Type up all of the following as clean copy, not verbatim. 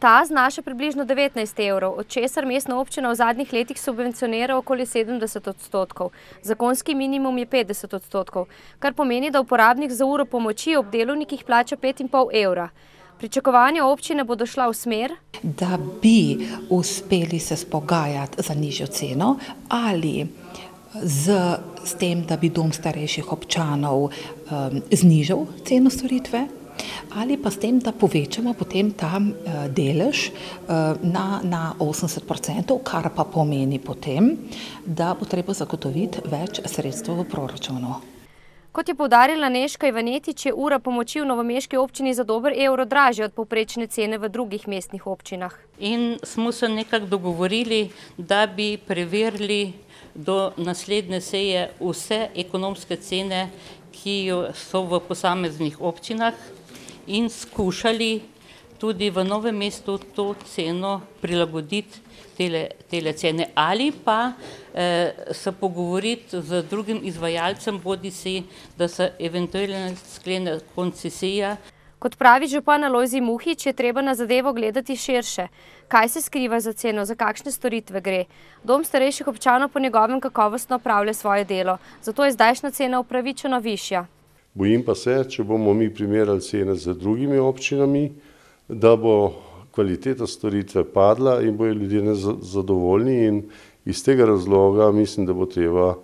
Ta znaša približno 19 evrov, od česar mestna občina v zadnjih letih subvencionira okoli 70%. Zakonski minimum je 50%, kar pomeni, da uporabnik za uro pomoči ob delovnikih plača 5,5 evra. Pričakovanja občine bodo šla v smer, da bi uspeli se spogajati za nižjo ceno ali s tem, da bi dom starejših občanov znižal ceno storitve, ali pa s tem, da povečamo potem ta delež na 80%, kar pa pomeni potem, da bo treba zagotoviti več sredstev v proračunu. Kot je poudarila Nežka Ivanetič, je ura pomoči v novomeški občini za dober evro dražja od povprečne cene v drugih mestnih občinah. In smo se nekako dogovorili, da bi preverili do naslednje seje vse ekonomske cene, ki so v posameznih občinah, in skušali tudi v Novem mestu to ceno prilagoditi tele cene ali pa se pogovoriti z drugim izvajalcem, bodisi da se eventualno sklene koncesija. Kot pravi župan Alojzij Muhič, je treba na zadevo gledati širše. Kaj se skriva za ceno, za kakšne storitve gre? Dom starejših občanov po njegovem kakovostno opravlja svoje delo, zato je zdajšnja cena upravičeno višja. Bojim pa se, če bomo mi primerjali cene z drugimi občinami, da bo kvaliteta storitve padla in bojo ljudje nezadovoljni, in iz tega razloga mislim, da bo treba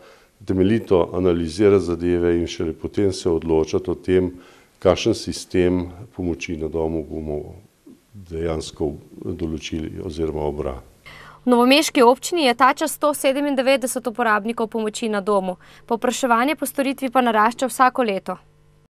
temeljito analizirati zadeve in šele potem se odločati o tem, kakšen sistem pomoči na domu bomo dejansko določili oziroma obrali. V novomeški občini je ta čas 197 uporabnikov pomoči na domu, povpraševanje po storitvi pa narašča vsako leto.